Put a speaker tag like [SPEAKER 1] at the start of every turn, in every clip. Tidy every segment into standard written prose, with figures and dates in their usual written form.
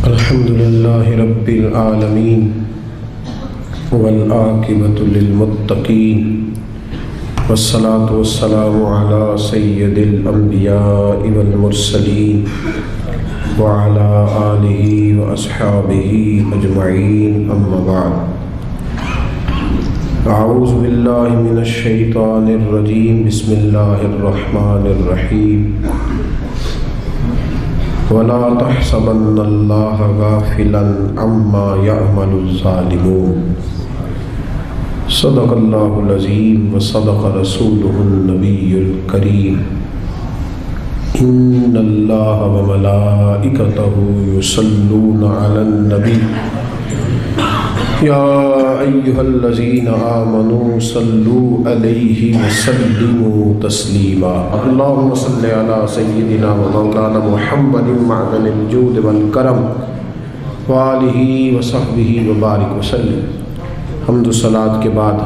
[SPEAKER 1] الحمد للہ رب العالمین والعاقبۃ للمتقین والصلاة والسلام علی سید الانبیاء والمرسلین وعلی آلہ واصحابہ اجمعین اما بعد اعوذ باللہ من الشیطان الرجیم بسم اللہ الرحمن الرحیم وَلَا تَحْسَبَنَّ اللَّهَ غَافِلًا عَمَّا يَعْمَلُ الظَّالِمُونَ صدق اللہ العظیم وصدق رسولہ النبی الکریم ان اللہ وملائکتہ یصلون علی النبی یا ایہا الذین آمنوا صلوا علیہ وسلموا تسلیما اللہم صلی علی سیدنا و مولانا محمد معدن الجود والکرم وآلہ وصحبہ وبارک وسلم۔ حمد و صلوات کے بعد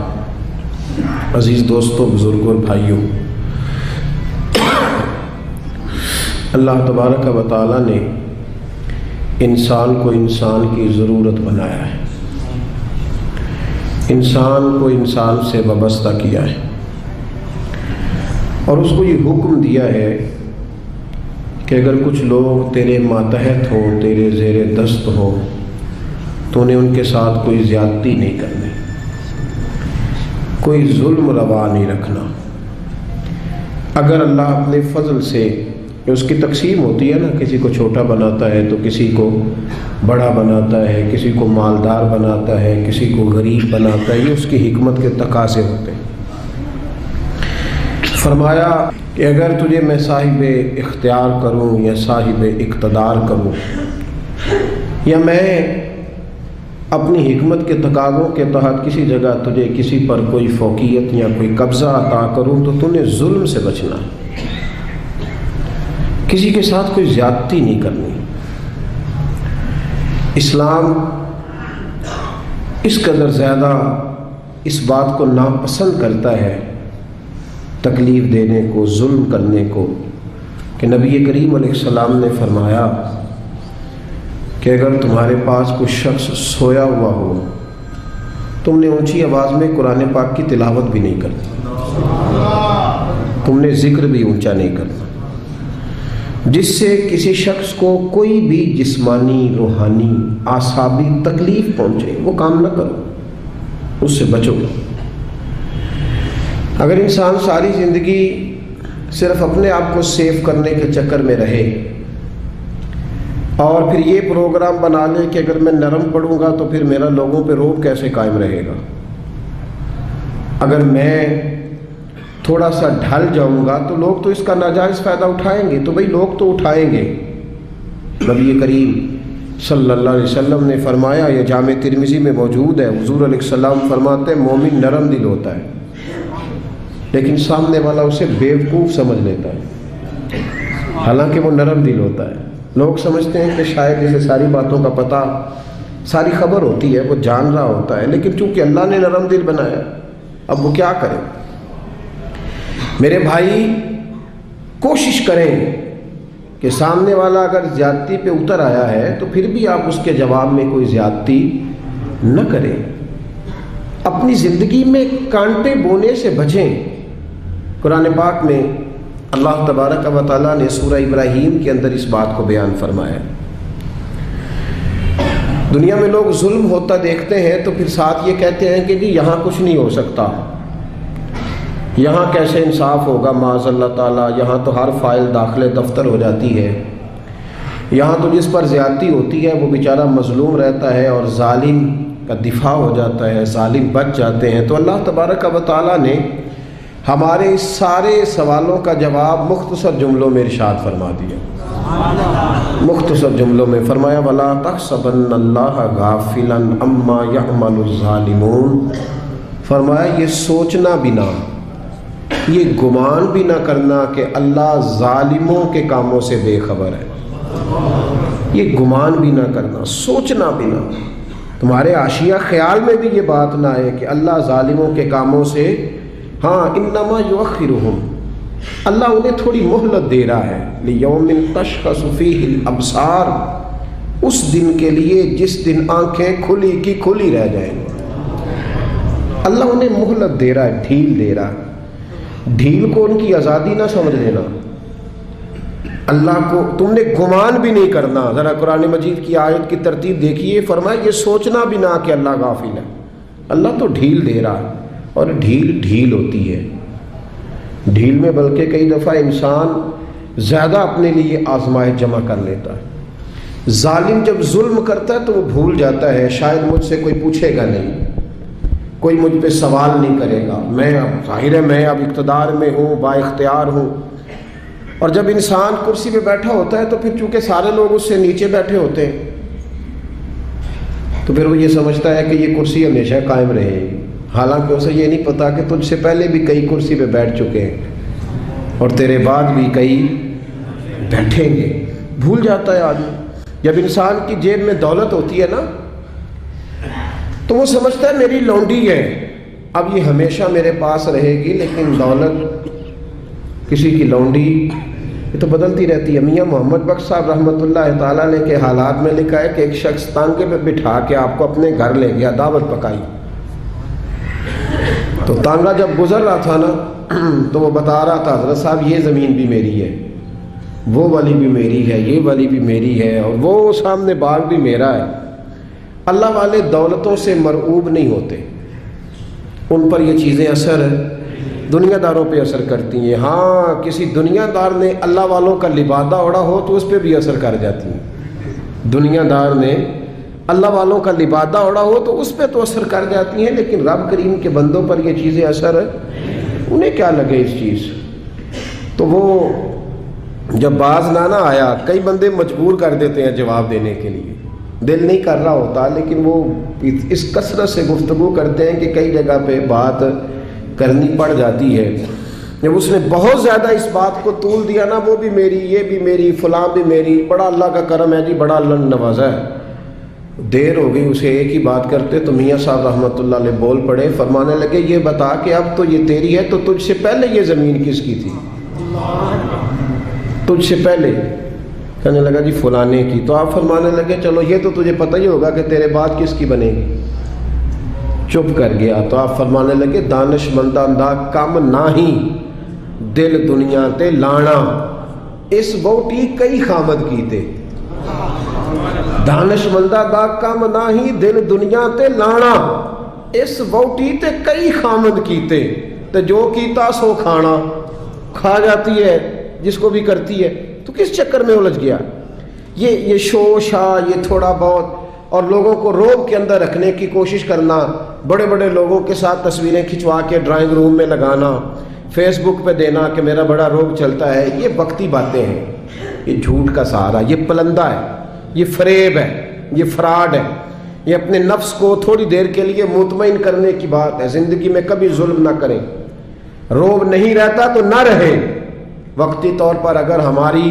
[SPEAKER 1] عزیز دوستوں، بزرگوں اور بھائیوں، اللہ تبارک و تعالی نے انسان کو انسان کی ضرورت بنایا ہے، انسان کو انسان سے وابستہ کیا ہے اور اس کو یہ حکم دیا ہے کہ اگر کچھ لوگ تیرے ماتحت ہوں، تیرے زیر دست ہوں، تو انہیں ان کے ساتھ کوئی زیادتی نہیں کرنی، کوئی ظلم روا نہیں رکھنا۔ اگر اللہ اپنے فضل سے، اس کی تقسیم ہوتی ہے نا، کسی کو چھوٹا بناتا ہے تو کسی کو بڑا بناتا ہے، کسی کو مالدار بناتا ہے، کسی کو غریب بناتا ہے، یہ اس کی حکمت کے تقاضے ہوتے ہیں۔ فرمایا کہ اگر تجھے میں صاحب اختیار کروں یا صاحب اقتدار کروں، یا میں اپنی حکمت کے تقاضوں کے تحت کسی جگہ تجھے کسی پر کوئی فوقیت یا کوئی قبضہ عطا کروں، تو تو نے ظلم سے بچنا ہے، کسی کے ساتھ کوئی زیادتی نہیں کرنی۔ اسلام اس قدر زیادہ اس بات کو ناپسند کرتا ہے، تکلیف دینے کو، ظلم کرنے کو، کہ نبی کریم علیہ السلام نے فرمایا کہ اگر تمہارے پاس کوئی شخص سویا ہوا ہو، تم نے اونچی آواز میں قرآن پاک کی تلاوت بھی نہیں کرنی، تم نے ذکر بھی اونچا نہیں کرنا، جس سے کسی شخص کو کوئی بھی جسمانی، روحانی، اعصابی تکلیف پہنچے، وہ کام نہ کرو، اس سے بچو۔ اگر انسان ساری زندگی صرف اپنے آپ کو سیو کرنے کے چکر میں رہے اور پھر یہ پروگرام بنا لے کہ اگر میں نرم پڑوں گا تو پھر میرا لوگوں پہ رعب کیسے قائم رہے گا، اگر میں تھوڑا سا ڈھل جاؤں گا تو لوگ تو اس کا ناجائز فائدہ اٹھائیں گے، تو بھئی لوگ تو اٹھائیں گے۔ نبی کریم صلی اللہ علیہ وسلم نے فرمایا، یہ جامع ترمذی میں موجود ہے، حضور علیہ السلام فرماتے ہیں مومن نرم دل ہوتا ہے، لیکن سامنے والا اسے بیوقوف سمجھ لیتا ہے، حالانکہ وہ نرم دل ہوتا ہے۔ لوگ سمجھتے ہیں کہ شاید اسے ساری باتوں کا پتہ، ساری خبر ہوتی ہے، وہ جان رہا ہوتا ہے، لیکن چونکہ اللہ نے نرم دل بنایا، اب وہ کیا کرے؟ میرے بھائی، کوشش کریں کہ سامنے والا اگر زیادتی پہ اتر آیا ہے تو پھر بھی آپ اس کے جواب میں کوئی زیادتی نہ کریں، اپنی زندگی میں کانٹے بونے سے بچیں۔ قرآن پاک میں اللہ تبارک و تعالیٰ نے سورہ ابراہیم کے اندر اس بات کو بیان فرمایا۔ دنیا میں لوگ ظلم ہوتا دیکھتے ہیں تو پھر ساتھ یہ کہتے ہیں کہ جی یہاں کچھ نہیں ہو سکتا، یہاں کیسے انصاف ہوگا، معاذ اللہ تعالیٰ، یہاں تو ہر فائل داخل دفتر ہو جاتی ہے، یہاں تو جس پر زیادتی ہوتی ہے وہ بیچارہ مظلوم رہتا ہے اور ظالم کا دفاع ہو جاتا ہے، ظالم بچ جاتے ہیں۔ تو اللہ تبارک و تعالیٰ نے ہمارے اس سارے سوالوں کا جواب مختصر جملوں میں ارشاد فرما دیا، مختصر جملوں میں فرمایا، وَلَا تَحْسَبَنَّ اللَّهَ غَافِلًا عَمَّا يَعْمَلُ الظَّالِمُونَ۔ فرمایا یہ سوچنا بھی نہ، یہ گمان بھی نہ کرنا کہ اللہ ظالموں کے کاموں سے بے خبر ہے، یہ گمان بھی نہ کرنا، سوچنا بھی نہ، تمہارے عاشیہ خیال میں بھی یہ بات نہ آئے کہ اللہ ظالموں کے کاموں سے، ہاں انما یؤخرہم، اللہ انہیں تھوڑی مہلت دے رہا ہے، لیوم تشخص فیہ الابصار، اس دن کے لیے جس دن آنکھیں کھلی کی کھلی رہ جائیں گی۔ اللہ انہیں مہلت دے رہا ہے، ڈھیل دے رہا ہے۔ ڈھیل کو ان کی آزادی نہ سمجھ لینا، اللہ کو تم نے گمان بھی نہیں کرنا۔ ذرا قرآن مجید کی آیت کی ترتیب دیکھیے، فرمایا یہ سوچنا بھی نہ کہ اللہ غافل ہے، اللہ تو ڈھیل دے رہا ہے، اور ڈھیل ڈھیل ہوتی ہے۔ ڈھیل میں بلکہ کئی دفعہ انسان زیادہ اپنے لیے آزمائش جمع کر لیتا ہے۔ ظالم جب ظلم کرتا ہے تو وہ بھول جاتا ہے شاید مجھ سے کوئی پوچھے گا نہیں، کوئی مجھ پہ سوال نہیں کرے گا، میں اب ظاہر ہے میں اب اقتدار میں ہوں، با اختیار ہوں۔ اور جب انسان کرسی پہ بیٹھا ہوتا ہے تو پھر چونکہ سارے لوگ اس سے نیچے بیٹھے ہوتے ہیں تو پھر وہ یہ سمجھتا ہے کہ یہ کرسی ہمیشہ قائم رہے گی، حالانکہ اسے یہ نہیں پتا کہ تجھ سے پہلے بھی کئی کرسی پہ بیٹھ چکے ہیں اور تیرے بعد بھی کئی بیٹھیں گے۔ بھول جاتا ہے آدمی۔ جب انسان کی جیب میں دولت ہوتی ہے نا تو وہ سمجھتا ہے میری لونڈی ہے، اب یہ ہمیشہ میرے پاس رہے گی، لیکن دولت کسی کی لونڈی یہ تو بدلتی رہتی ہے۔ میاں محمد بخش صاحب رحمۃ اللہ تعالیٰ علیہ کے حالات میں لکھا ہے کہ ایک شخص تانگے پہ بٹھا کے آپ کو اپنے گھر لے گیا، دعوت پکائی، تو تانگا جب گزر رہا تھا نا تو وہ بتا رہا تھا حضرت صاحب یہ زمین بھی میری ہے، وہ والی بھی میری ہے، یہ والی بھی میری ہے، اور وہ سامنے باغ بھی میرا ہے۔ اللہ والے دولتوں سے مرعوب نہیں ہوتے، ان پر یہ چیزیں اثر دنیا داروں پہ اثر کرتی ہیں۔ ہاں کسی دنیا دار نے اللہ والوں کا لبادہ اوڑھا ہو تو اس پہ بھی اثر کر جاتی ہیں۔ دنیا دار نے اللہ والوں کا لبادہ اوڑھا ہو تو اس پہ تو اثر کر جاتی ہیں، لیکن رب کریم کے بندوں پر یہ چیزیں اثر انہیں کیا لگے اس چیز۔ تو وہ جب باز نہ آیا، کئی بندے مجبور کر دیتے ہیں جواب دینے کے لیے، دل نہیں کر رہا ہوتا، لیکن وہ اس کثرت سے گفتگو کرتے ہیں کہ کئی جگہ پہ بات کرنی پڑ جاتی ہے۔ جب اس نے بہت زیادہ اس بات کو طول دیا نا، وہ بھی میری، یہ بھی میری، فلاں بھی میری، بڑا اللہ کا کرم ہے جی، بڑا اللہ نے نوازا ہے، دیر ہو گئی اسے ایک ہی بات کرتے تو میاں صاحب رحمۃ اللہ علیہ بول پڑے، فرمانے لگے یہ بتا کہ اب تو یہ تیری ہے تو تجھ سے پہلے یہ زمین کس کی تھی؟ تجھ سے پہلے؟ کہنے لگا جی فلانے کی۔ تو آپ فرمانے لگے چلو یہ تو تجھے پتہ ہی ہوگا کہ تیرے بعد کس کی بنے گی۔ چپ کر گیا۔ تو آپ فرمانے لگے دانش مندہ دا کم ناہی دل دنیا تے لانا، اس ووٹی کئی خامد کیتے۔ دانش مندہ دا کم ناہی دل دنیا تے لانا، اس ووٹی تے کئی خامد کیتے۔ تو جو کیتا سو کھانا، کھا جاتی ہے جس کو بھی کرتی ہے، تو کس چکر میں الجھ گیا؟ یہ شوشا، یہ تھوڑا بہت، اور لوگوں کو روب کے اندر رکھنے کی کوشش کرنا، بڑے بڑے لوگوں کے ساتھ تصویریں کھنچوا کے ڈرائنگ روم میں لگانا، فیس بک پہ دینا کہ میرا بڑا روب چلتا ہے، یہ وقتی باتیں ہیں، یہ جھوٹ کا سہارا، یہ پلندہ ہے، یہ فریب ہے، یہ فراڈ ہے، یہ اپنے نفس کو تھوڑی دیر کے لیے مطمئن کرنے کی بات ہے۔ زندگی میں کبھی ظلم نہ کریں، روب نہیں رہتا تو نہ رہے۔ وقتی طور پر اگر ہماری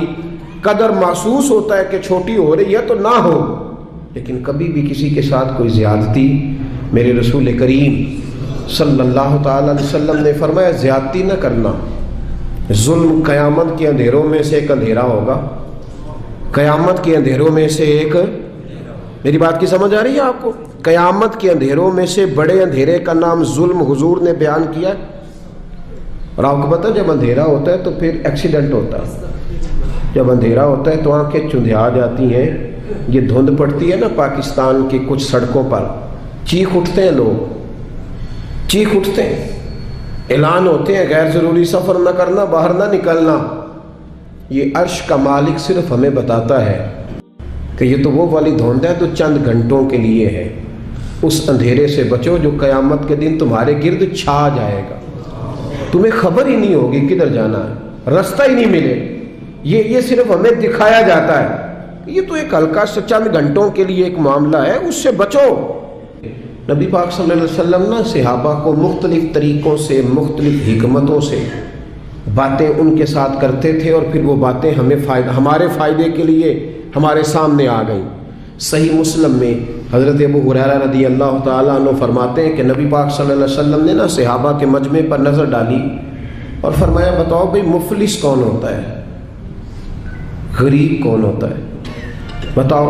[SPEAKER 1] قدر محسوس ہوتا ہے کہ چھوٹی ہو رہی ہے تو نہ ہو، لیکن کبھی بھی کسی کے ساتھ کوئی زیادتی، میرے رسول کریم صلی اللہ تعالی علیہ وسلم نے فرمایا زیادتی نہ کرنا۔ ظلم قیامت کے اندھیروں میں سے ایک اندھیرا ہوگا، قیامت کے اندھیروں میں سے ایک، میری بات کی سمجھ آ رہی ہے آپ کو؟ قیامت کے اندھیروں میں سے بڑے اندھیرے کا نام ظلم حضور نے بیان کیا۔ اور آپ کو پتہ جب اندھیرا ہوتا ہے تو پھر ایکسیڈنٹ ہوتا ہے، جب اندھیرا ہوتا ہے تو آنکھیں چندھیا جاتی ہیں، یہ دھند پڑتی ہے نا پاکستان کی کچھ سڑکوں پر، چیخ اٹھتے ہیں لوگ، چیخ اٹھتے ہیں، اعلان ہوتے ہیں غیر ضروری سفر نہ کرنا، باہر نہ نکلنا۔ یہ عرش کا مالک صرف ہمیں بتاتا ہے کہ یہ تو وہ والی دھند ہے تو چند گھنٹوں کے لیے ہے، اس اندھیرے سے بچو جو قیامت کے دن تمہارے گرد چھا جائے گا، تمہیں خبر ہی نہیں ہوگی کدھر جانا ہے، رستہ ہی نہیں ملے۔ یہ صرف ہمیں دکھایا جاتا ہے، یہ تو ایک ہلکا سے چند گھنٹوں کے لیے ایک معاملہ ہے، اس سے بچو۔ نبی پاک صلی اللہ علیہ وسلم نے صحابہ کو مختلف طریقوں سے، مختلف حکمتوں سے باتیں ان کے ساتھ کرتے تھے، اور پھر وہ باتیں ہمارے فائدے کے لیے ہمارے سامنے آ گئیں۔ صحیح مسلم میں حضرت ابو ہریرہ رضی اللہ تعالیٰ عنہ فرماتے ہیں کہ نبی پاک صلی اللہ علیہ وسلم نے نا صحابہ کے مجمع پر نظر ڈالی اور فرمایا بتاؤ بھئی مفلس کون ہوتا ہے، غریب کون ہوتا ہے، بتاؤ۔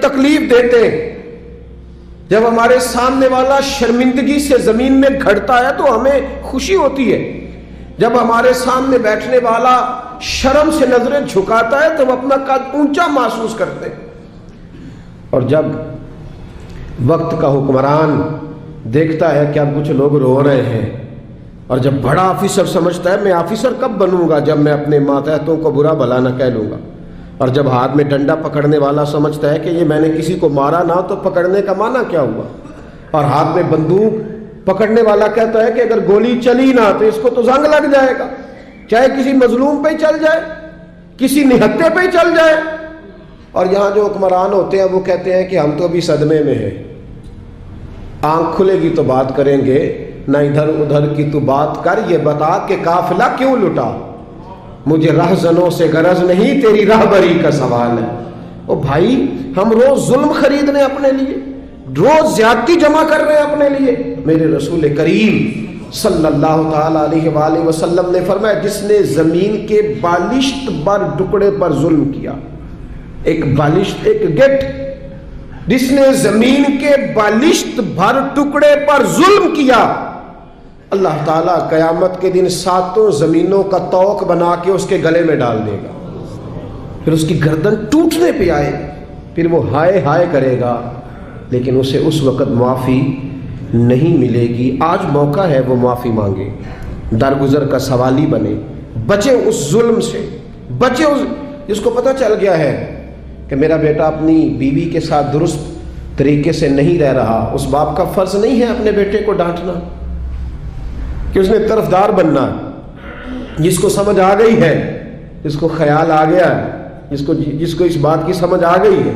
[SPEAKER 1] تکلیف دیتے ہیں۔ جب ہمارے سامنے والا شرمندگی سے زمین میں گھڑتا ہے تو ہمیں خوشی ہوتی ہے، جب ہمارے سامنے بیٹھنے والا شرم سے نظریں جھکاتا ہے تو وہ اپنا قد اونچا محسوس کرتے ہیں۔ اور جب وقت کا حکمران دیکھتا ہے کہ اب کچھ لوگ رو رہے ہیں، اور جب بڑا آفیسر سمجھتا ہے میں آفیسر کب بنوں گا جب میں اپنے ماتحتوں کو برا بھلا نہ کہہ لوں گا، اور جب ہاتھ میں ڈنڈا پکڑنے والا سمجھتا ہے کہ یہ میں نے کسی کو مارا نہ تو پکڑنے کا معنی کیا ہوا، اور ہاتھ میں بندوق پکڑنے والا کہتا ہے کہ اگر گولی چلی نہ تو اس کو تو زنگ لگ جائے گا، چاہے کسی مظلوم پہ ہی چل جائے، کسی نہتے پہ ہی چل جائے۔ اور یہاں جو حکمران ہوتے ہیں وہ کہتے ہیں کہ ہم تو ابھی صدمے میں ہیں، آنکھ کھلے گی تو بات کریں گے، نہ ادھر ادھر کی تو بات کر، یہ بتا کہ قافلہ کیوں لٹا، مجھے رہزنوں سے غرض نہیں تیری راہبری کا سوال ہے۔ او بھائی، ہم روز ظلم خرید رہے ہیں اپنے لیے، روز زیادتی جمع کر رہے ہیں اپنے لیے۔ میرے رسول کریم صلی اللہ تعالی علیہ وآلہ وسلم نے فرمایا جس نے زمین کے بالشت بر ٹکڑے پر ظلم کیا، ایک بالشت، ایک گٹ، جس نے زمین کے بالشت بھر ٹکڑے پر ظلم کیا، اللہ تعالیٰ قیامت کے دن 7 زمینوں کا توق بنا کے اس کے گلے میں ڈال دے گا، پھر اس کی گردن ٹوٹنے پہ آئے، پھر وہ ہائے ہائے کرے گا، لیکن اسے اس وقت معافی نہیں ملے گی۔ آج موقع ہے وہ معافی مانگے، درگزر کا سوالی بنے، بچے اس ظلم سے، بچے اس جس کو پتہ چل گیا ہے کہ میرا بیٹا اپنی بیوی کے ساتھ درست طریقے سے نہیں رہ رہا، اس باپ کا فرض نہیں ہے اپنے بیٹے کو ڈانٹنا کہ اس نے طرفدار بننا۔ جس کو سمجھ آ گئی ہے، جس کو خیال آ گیا ہے، جس کو اس بات کی سمجھ آ گئی ہے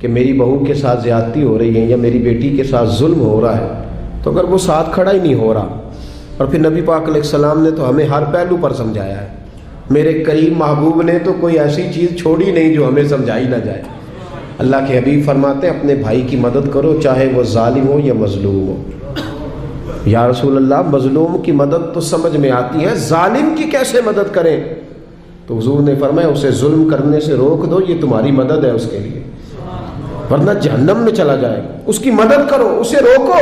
[SPEAKER 1] کہ میری بہو کے ساتھ زیادتی ہو رہی ہے یا میری بیٹی کے ساتھ ظلم ہو رہا ہے، تو اگر وہ ساتھ کھڑا ہی نہیں ہو رہا، اور پھر نبی پاک علیہ السلام نے تو ہمیں ہر پہلو پر سمجھایا ہے، میرے کریم محبوب نے تو کوئی ایسی چیز چھوڑی نہیں جو ہمیں سمجھائی نہ جائے۔ اللہ کے حبیب فرماتے ہیں اپنے بھائی کی مدد کرو چاہے وہ ظالم ہو یا مظلوم ہو۔ یا رسول اللہ، مظلوم کی مدد تو سمجھ میں آتی ہے، ظالم کی کیسے مدد کریں؟ تو حضور نے فرمایا اسے ظلم کرنے سے روک دو، یہ تمہاری مدد ہے اس کے لیے، ورنہ جہنم میں چلا جائے گا۔ اس کی مدد کرو، اسے روکو۔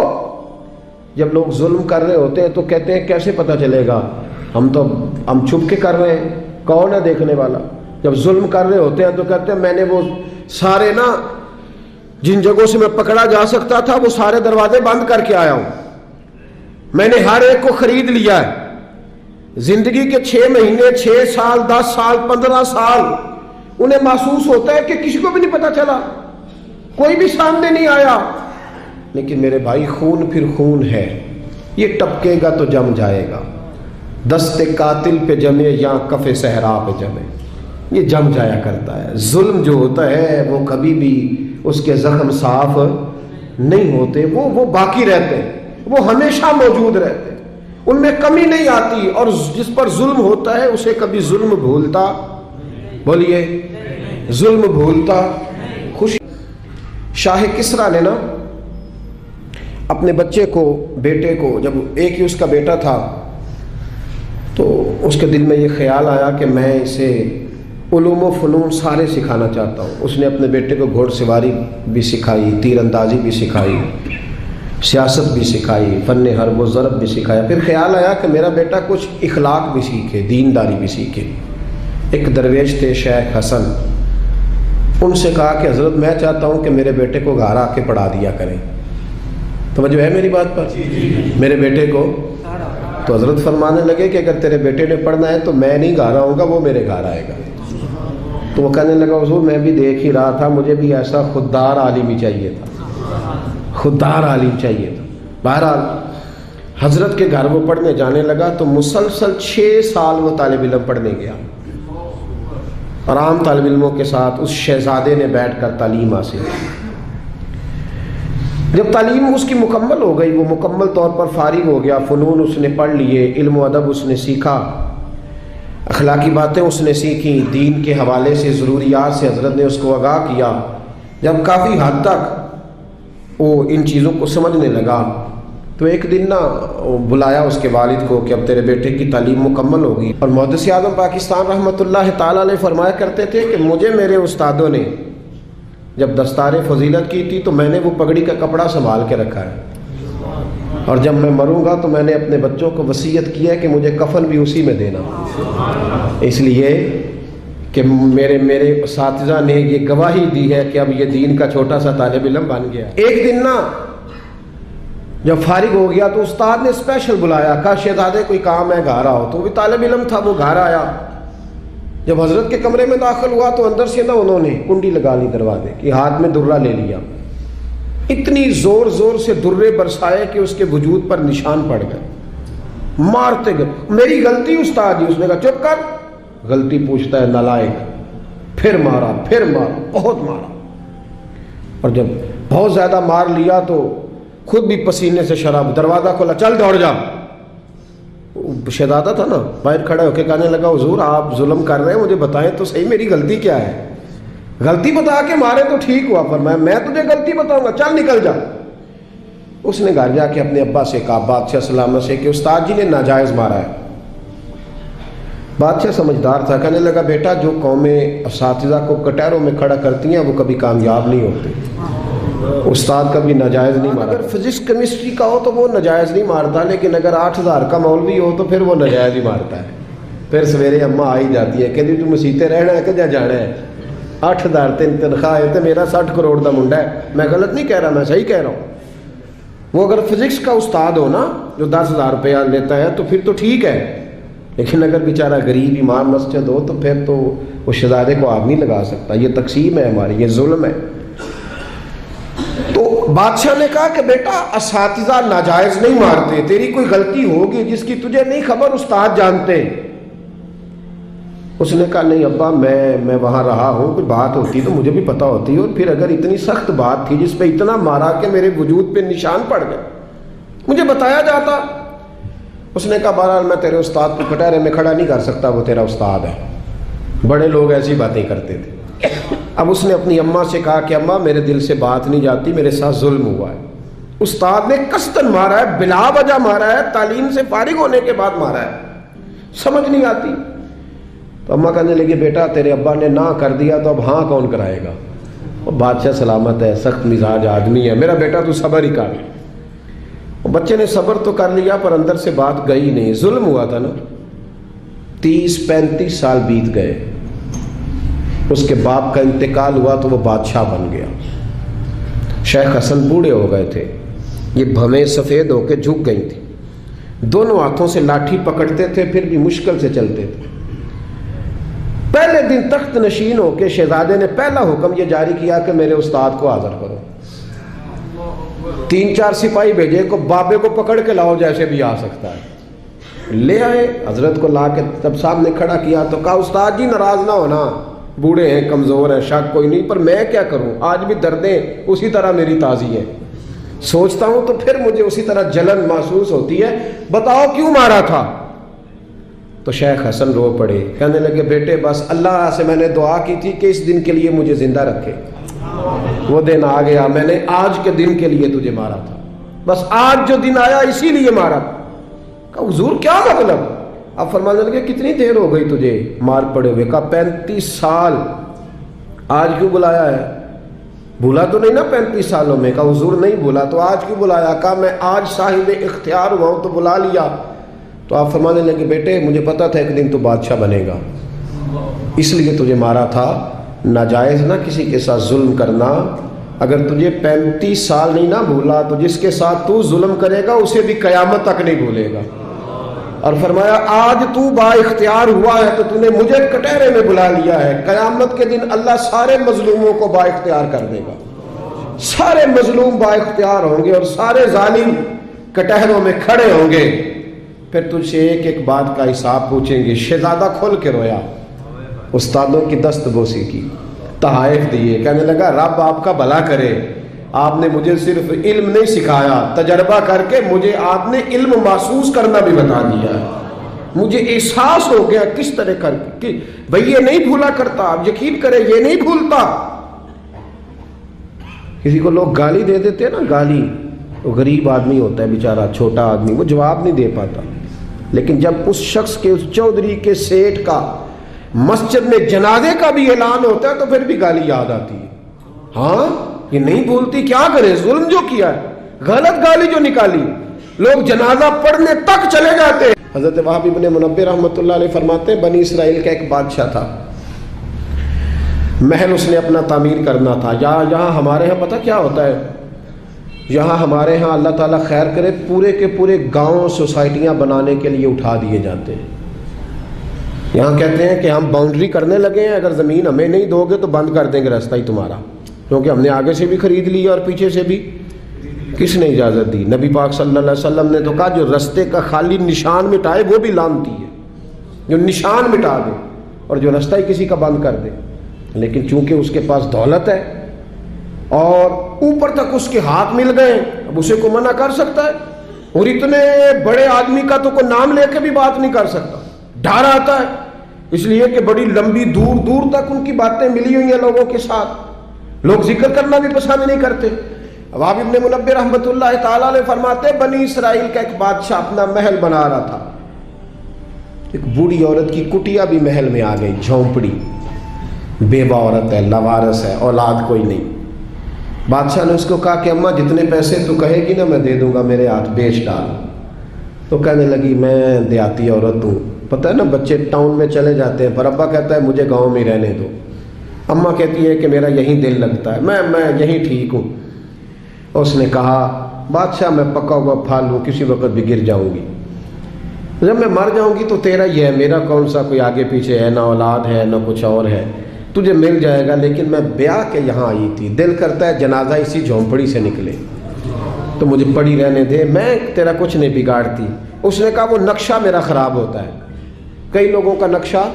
[SPEAKER 1] جب لوگ ظلم کر رہے ہوتے ہیں تو کہتے ہیں کیسے پتہ چلے گا، ہم چھپ کے کر رہے ہیں، کون ہے دیکھنے والا؟ جب ظلم کر رہے ہوتے ہیں تو کہتے ہیں میں نے وہ سارے جن جگہوں سے میں پکڑا جا سکتا تھا وہ سارے دروازے بند کر کے آیا ہوں، میں نے ہر ایک کو خرید لیا ہے۔ زندگی کے 6 مہینے، 6 سال، 10 سال، 15 سال انہیں محسوس ہوتا ہے کہ کسی کو بھی نہیں پتا چلا، کوئی بھی سامنے نہیں آیا، لیکن میرے بھائی خون پھر خون ہے، یہ ٹپکے گا تو جم جائے گا، دست قاتل پہ جمے یا کف صحرا پہ جمے، یہ جم جایا کرتا ہے۔ ظلم جو ہوتا ہے وہ کبھی بھی اس کے زخم صاف نہیں ہوتے، وہ باقی رہتے ہیں، وہ ہمیشہ موجود رہتے ہیں، ان میں کمی نہیں آتی، اور جس پر ظلم ہوتا ہے اسے کبھی ظلم بھولتا، بولیے ظلم بھولتا خوشی۔ شاہ کسریٰ نے اپنے بچے کو، بیٹے کو، جب ایک ہی اس کا بیٹا تھا تو اس کے دل میں یہ خیال آیا کہ میں اسے علوم و فنون سارے سکھانا چاہتا ہوں۔ اس نے اپنے بیٹے کو گھوڑ سواری بھی سکھائی، تیر اندازی بھی سکھائی، سیاست بھی سکھائی، فن حرب و ضرب بھی سکھایا۔ پھر خیال آیا کہ میرا بیٹا کچھ اخلاق بھی سیکھے، دینداری بھی سیکھے۔ ایک درویش تھے شیخ حسن، ان سے کہا کہ حضرت میں چاہتا ہوں کہ میرے بیٹے کو گھر آ کے پڑھا دیا کریں۔ توجہ ہے میری بات پر؟ میرے بیٹے کو، تو حضرت فرمانے لگے کہ اگر تیرے بیٹے نے پڑھنا ہے تو میں نہیں گھر آؤں گا، وہ میرے گھر آئے گا۔ تو وہ کہنے لگا حضور میں بھی دیکھ ہی رہا تھا، مجھے بھی ایسا خوددار عالم ہی چاہیے تھا، خوددار عالم چاہیے تھا۔ بہرحال حضرت کے گھر وہ پڑھنے جانے لگا تو مسلسل 6 سال وہ طالب علم پڑھنے گیا، اور عام طالب علموں کے ساتھ اس شہزادے نے بیٹھ کر تعلیم حاصل کی۔ جب تعلیم اس کی مکمل ہو گئی، وہ مکمل طور پر فارغ ہو گیا، فنون اس نے پڑھ لیے، علم و ادب اس نے سیکھا، اخلاقی باتیں اس نے سیکھی، دین کے حوالے سے ضروریات سے حضرت نے اس کو آگاہ کیا۔ جب کافی حد تک وہ ان چیزوں کو سمجھنے لگا تو ایک دن نا بلایا اس کے والد کو کہ اب تیرے بیٹے کی تعلیم مکمل ہوگی، اور محدث اعظم پاکستان رحمۃ اللہ تعالیٰ علیہ فرمایا کرتے تھے کہ مجھے میرے استادوں نے جب دستار فضیلت کی تھی تو میں نے وہ پگڑی کا کپڑا سنبھال کے رکھا ہے، اور جب میں مروں گا تو میں نے اپنے بچوں کو وصیت کیا ہے کہ مجھے کفن بھی اسی میں دینا، اس لیے کہ میرے اساتذہ نے یہ گواہی دی ہے کہ اب یہ دین کا چھوٹا سا طالب علم بن گیا۔ ایک دن نا جب فارغ ہو گیا تو استاد نے اسپیشل بلایا، کہا شہزادے کوئی کام ہے گھر آؤ، تو وہ بھی طالب علم تھا، وہ گھر آیا۔ جب حضرت کے کمرے میں داخل ہوا تو اندر سے نا انہوں نے کنڈی لگا لی دروازے کی، ہاتھ میں درہ لے لیا، اتنی زور زور سے درے برسائے کہ اس کے وجود پر نشان پڑ گئے، مارتے گئے۔ میری غلطی استاد جی، اس نے کہا چپ کر، غلطی پوچھتا ہے نالائق، پھر مارا بہت مارا، اور جب بہت زیادہ مار لیا تو خود بھی پسینے سے شراب، دروازہ کھولا، چل دوڑ جا۔ شہزادہ تھا نا، باہر کھڑا ہو کے کہنے لگا حضور آپ ظلم کر رہے ہیں، مجھے بتائیں تو صحیح میری غلطی کیا ہے، غلطی بتا کے مارے تو ٹھیک ہوا، فرمایا میں تجھے غلطی بتاؤں گا، چل نکل جا۔ اس نے گھر جا کے اپنے ابا سے کہا بادشاہ سلامت سے کہ استاد جی نے ناجائز مارا ہے۔ بادشاہ سمجھدار تھا، کہنے لگا بیٹا جو قومیں اساتذہ کو کٹہروں میں کھڑا کرتی ہیں وہ کبھی کامیاب نہیں ہوتی، استاد کبھی ناجائز نہیں مارا۔ اگر فزکس کیمسٹری کا ہو تو وہ ناجائز نہیں مارتا، لیکن اگر 8,000 کا مولوی ہو تو پھر وہ ناجائز ہی مارتا ہے۔ پھر سویرے اماں آئی جاتی ہے کہ تو مسیتے رہنا ہے کہ جا جانا ہے، 8,000 تنخواہ ہے تو میرا 60 کروڑ کا منڈا ہے، میں غلط نہیں کہہ رہا، میں صحیح کہہ رہا ہوں۔ وہ اگر فزکس کا استاد ہو نا جو 10,000 روپیہ لیتا ہے تو پھر تو ٹھیک ہے، لیکن اگر بیچارہ غریب امام مسجد ہو تو پھر تو وہ شہزادے کو آگ نہیں لگا سکتا۔ یہ تقسیم ہے ہماری، یہ ظلم ہے۔ تو بادشاہ نے کہا کہ بیٹا اساتذہ ناجائز نہیں مارتے، تیری کوئی غلطی ہوگی جس کی تجھے نہیں خبر، استاد جانتے۔ اس نے کہا نہیں ابا میں وہاں رہا ہوں، کوئی بات ہوتی تو مجھے بھی پتہ ہوتی، اور پھر اگر اتنی سخت بات تھی جس پہ اتنا مارا کہ میرے وجود پہ نشان پڑ گئے، مجھے بتایا جاتا۔ اس نے کہا بہرحال میں تیرے استاد کو کٹہرے میں کھڑا نہیں کر سکتا، وہ تیرا استاد ہے، بڑے لوگ ایسی باتیں کرتے تھے۔ اب اس نے اپنی اماں سے کہا کہ اماں میرے دل سے بات نہیں جاتی، میرے ساتھ ظلم ہوا ہے، استاد نے قصداً مارا ہے، بلا وجہ مارا ہے، تعلیم سے فارغ ہونے کے بعد مارا ہے، سمجھ نہیں آتی۔ تو اماں کہنے لگی بیٹا تیرے ابا نے نہ کر دیا تو اب ہاں کون کرائے گا، اور بادشاہ سلامت ہے، سخت مزاج آدمی ہے، میرا بیٹا تو صبر ہی کر۔ بچے نے صبر تو کر لیا پر اندر سے بات گئی نہیں، ظلم ہوا تھا نا۔ 30-35 سال بیت گئے، اس کے باپ کا انتقال ہوا تو وہ بادشاہ بن گیا۔ شیخ حسن بوڑھے ہو گئے تھے، یہ بھویں سفید ہو کے جھک گئی تھی، دونوں ہاتھوں سے لاٹھی پکڑتے تھے پھر بھی مشکل سے چلتے تھے۔ پہلے دن تخت نشین ہو کے شہزادے نے پہلا حکم یہ جاری کیا کہ میرے استاد کو حاضر کرو۔ 3-4 سپاہی بھیجے کو بابے کو پکڑ کے لاؤ جیسے بھی آ سکتا ہے، لے آئے۔ حضرت کو لا کے جب صاحب نے کھڑا کیا تو کہا استاد جی ناراض نہ ہونا، بوڑھے ہیں کمزور ہیں شک کوئی نہیں، پر میں کیا کروں، آج بھی دردیں اسی طرح میری تازی ہیں، سوچتا ہوں تو پھر مجھے اسی طرح جلن محسوس ہوتی ہے، بتاؤ کیوں مارا تھا؟ تو شیخ حسن رو پڑے، کہنے لگے بیٹے بس اللہ سے میں نے دعا کی تھی کہ اس دن کے لیے مجھے زندہ رکھے، وہ دن آ گیا، میں نے آج کے دن کے لیے تجھے مارا تھا، بس آج جو دن آیا اسی لیے مارا تھا۔ کہا حضور کیا مطلب؟ اب فرمانے لگے کتنی دیر ہو گئی تجھے مار پڑے ہوئے؟ کہا 35 سال۔ آج کیوں بلایا ہے؟ بھولا تو نہیں نا 35 سالوں میں؟ کہا حضور نہیں بھولا، تو آج کیوں بلایا؟ کہا میں آج صاحب اختیار ہوا ہوں تو بلا لیا۔ تو آپ فرمانے لگے بیٹے مجھے پتا تھا ایک دن تو بادشاہ بنے گا، اس لیے تجھے مارا تھا، ناجائز نہ کسی کے ساتھ ظلم کرنا۔ اگر تجھے 35 سال نہیں نہ بھولا تو جس کے ساتھ تو ظلم کرے گا اسے بھی قیامت تک نہیں بھولے گا۔ اور فرمایا آج تو با اختیار ہوا ہے تو تو نے مجھے کٹہرے میں بلا لیا ہے، قیامت کے دن اللہ سارے مظلوموں کو با اختیار کر دے گا، سارے مظلوم با اختیار ہوں گے اور سارے ظالم کٹہروں میں کھڑے ہوں گے، پھر تجھ سے ایک ایک بات کا حساب پوچھیں گے۔ شہزادہ کھل کے رویا، استادوں کی دست بوسی کی، تحائف دیے، کہنے لگا رب آپ کا بھلا کرے، آپ نے مجھے صرف علم نہیں سکھایا، تجربہ کر کے مجھے آپ نے علم محسوس کرنا بھی بتا دیا ہے، مجھے احساس ہو گیا کس طرح کر کہ بھئی یہ نہیں بھولا کرتا، آپ یقین کریں یہ نہیں بھولتا۔ کسی کو لوگ گالی دے دیتے ہیں نا، گالی وہ غریب آدمی ہوتا ہے بیچارہ، چھوٹا آدمی، وہ جواب نہیں دے پاتا. لیکن جب اس شخص کے، اس چودھری کے، سیٹھ کا مسجد میں جنازے کا بھی اعلان ہوتا ہے تو پھر بھی گالی یاد آتی ہے. ہاں یہ نہیں بھولتی، کیا کرے، ظلم جو کیا ہے، غلط گالی جو نکالی، لوگ جنازہ پڑھنے تک چلے جاتے ہیں. حضرت وہب ابن منبہ رحمۃ اللہ علیہ فرماتے ہیں بنی اسرائیل کا ایک بادشاہ تھا، محل اس نے اپنا تعمیر کرنا تھا. یہاں ہمارے ہاں پتہ کیا ہوتا ہے، یہاں ہمارے ہاں اللہ تعالیٰ خیر کرے پورے کے پورے گاؤں سوسائٹیاں بنانے کے لیے اٹھا دیے جاتے ہیں. یہاں کہتے ہیں کہ ہم باؤنڈری کرنے لگے ہیں، اگر زمین ہمیں نہیں دو گے تو بند کر دیں گے راستہ ہی تمہارا، کیونکہ ہم نے آگے سے بھی خرید لی اور پیچھے سے بھی. کس نے اجازت دی؟ نبی پاک صلی اللہ علیہ وسلم نے تو کہا جو رستے کا خالی نشان مٹائے وہ بھی لعنتی ہے، جو نشان مٹا دے اور جو رستہ ہی کسی کا بند کر دے. لیکن چونکہ اس کے پاس دولت ہے اور اوپر تک اس کے ہاتھ مل گئے، اب اسے کو منع کر سکتا ہے؟ اور اتنے بڑے آدمی کا تو کوئی نام لے کے بھی بات نہیں کر سکتا، ڈر آتا ہے، اس لیے کہ بڑی لمبی دور دور تک ان کی باتیں ملی ہوئی ہیں لوگوں کے ساتھ، لوگ ذکر کرنا بھی پسند نہیں کرتے. وہب ابن منبہ رحمۃ اللہ تعالیٰ علیہ فرماتے بنی اسرائیل کا ایک بادشاہ اپنا محل بنا رہا تھا، ایک بوڑھی عورت کی کٹیا بھی محل میں آ گئی، جھونپڑی، بیوہ عورت ہے، لاوارث ہے، اولاد کوئی نہیں. بادشاہ نے اس کو کہا کہ اماں جتنے پیسے تو کہے گی نا میں دے دوں گا، میرے ہاتھ بیچ ڈال. تو کہنے لگی میں دیہاتی عورت ہوں، پتہ ہے نا بچے ٹاؤن میں چلے جاتے ہیں پر ابا کہتا ہے مجھے گاؤں میں رہنے دو، اماں کہتی ہے کہ میرا یہیں دل لگتا ہے، میں یہیں ٹھیک ہوں. اس نے کہا بادشاہ میں پکا ہوا پھل ہوں، کسی وقت بھی گر جاؤں گی، جب میں مر جاؤں گی تو تیرا یہ ہے، میرا کون سا کوئی آگے پیچھے ہے، نہ اولاد ہے نہ کچھ اور ہے، تجھے مل جائے گا. لیکن میں بیاہ کے یہاں آئی تھی، دل کرتا ہے جنازہ اسی جھونپڑی سے نکلے تو مجھے پڑی رہنے دے، میں تیرا کچھ نہیں بگاڑتی. اس نے کہا وہ نقشہ میرا خراب ہوتا ہے. کئی لوگوں کا نقشہ،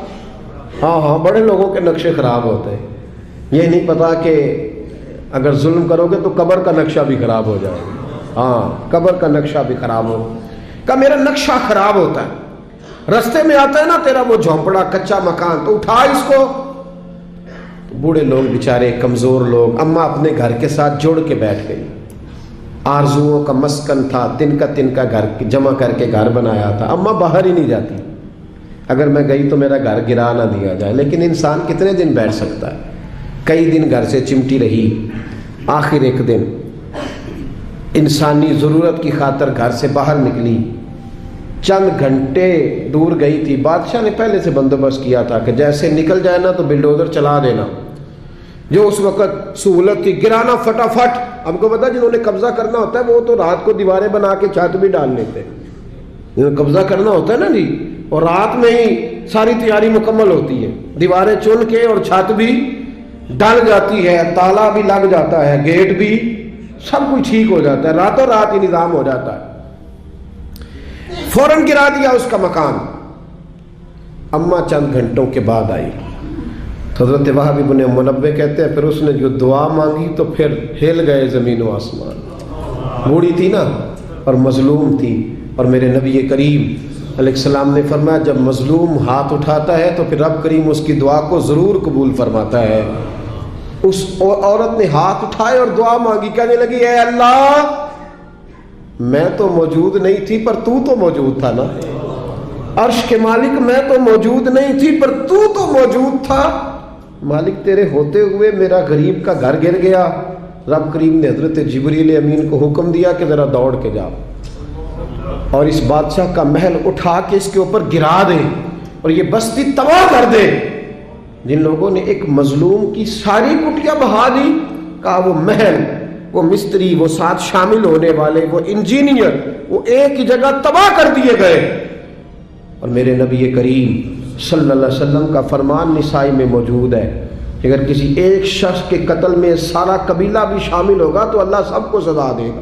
[SPEAKER 1] ہاں بڑے لوگوں کے نقشے خراب ہوتے ہیں، یہ نہیں پتا کہ اگر ظلم کرو گے تو قبر کا نقشہ بھی خراب ہو جائے گا. ہاں قبر کا نقشہ بھی خراب ہو. کہا میرا نقشہ خراب ہوتا ہے، رستے میں آتا ہے نا تیرا وہ جھونپڑا کچا مکان، تو اٹھا اس کو. بوڑھے لوگ بیچارے، کمزور لوگ، اماں اپنے گھر کے ساتھ جوڑ کے بیٹھ گئی. آرزوؤں کا مسکن تھا، تن کا گھر جمع کر کے گھر بنایا تھا. اماں باہر ہی نہیں جاتی، اگر میں گئی تو میرا گھر گرا نہ دیا جائے. لیکن انسان کتنے دن بیٹھ سکتا ہے؟ کئی دن گھر سے چمٹی رہی، آخر ایک دن انسانی ضرورت کی خاطر گھر سے باہر نکلی، چند گھنٹے دور گئی تھی. بادشاہ نے پہلے سے بندوبست کیا تھا کہ جیسے نکل جائے نا تو بلڈوزر چلا دینا، جو اس وقت سہولت تھی، گرانا فٹافٹ. ہم کو پتا جنہوں نے قبضہ کرنا ہوتا ہے وہ تو رات کو دیواریں بنا کے چھت بھی ڈال لیتے ہیں. جنہوں نے قبضہ کرنا ہوتا ہے نا جی، اور رات میں ہی ساری تیاری مکمل ہوتی ہے، دیواریں چن کے اور چھت بھی ڈل جاتی ہے، تالا بھی لگ جاتا ہے، گیٹ بھی، سب کچھ ٹھیک ہو جاتا ہے، راتوں رات ہی نظام ہو جاتا ہے. فوراً گرا دیا اس کا مکان. اماں چند گھنٹوں کے بعد آئی. حضرت وہب ابن منبہ کہتے ہیں پھر اس نے جو دعا مانگی تو پھر ہل گئے زمین و آسمان. بوڑھی تھی نا اور مظلوم تھی، اور میرے نبی کریم علیہ السلام نے فرمایا جب مظلوم ہاتھ اٹھاتا ہے تو پھر رب کریم اس کی دعا کو ضرور قبول فرماتا ہے. اس عورت نے ہاتھ اٹھائے اور دعا مانگی، کہنے لگی اے اللہ میں تو موجود نہیں تھی پر تو موجود تھا نا، عرش کے مالک میں تو موجود نہیں تھی پر تو موجود تھا. مالک تیرے ہوتے ہوئے میرا غریب کا گھر گر گیا. رب کریم نے حضرت جبریل امین کو حکم دیا کہ ذرا دوڑ کے جاؤ اور اس بادشاہ کا محل اٹھا کے اس کے اوپر گرا دے اور یہ بستی تباہ کر دے. جن لوگوں نے ایک مظلوم کی ساری کٹیاں بہا دی، کہا وہ محل، وہ مستری، وہ ساتھ شامل ہونے والے، وہ انجینئر، وہ ایک ہی جگہ تباہ کر دیے گئے. اور میرے نبی کریم صلی اللہ علیہ وسلم کا فرمان نسائی میں موجود ہے کہ اگر کسی ایک شخص کے قتل میں سارا قبیلہ بھی شامل ہوگا تو اللہ سب کو سزا دے گا.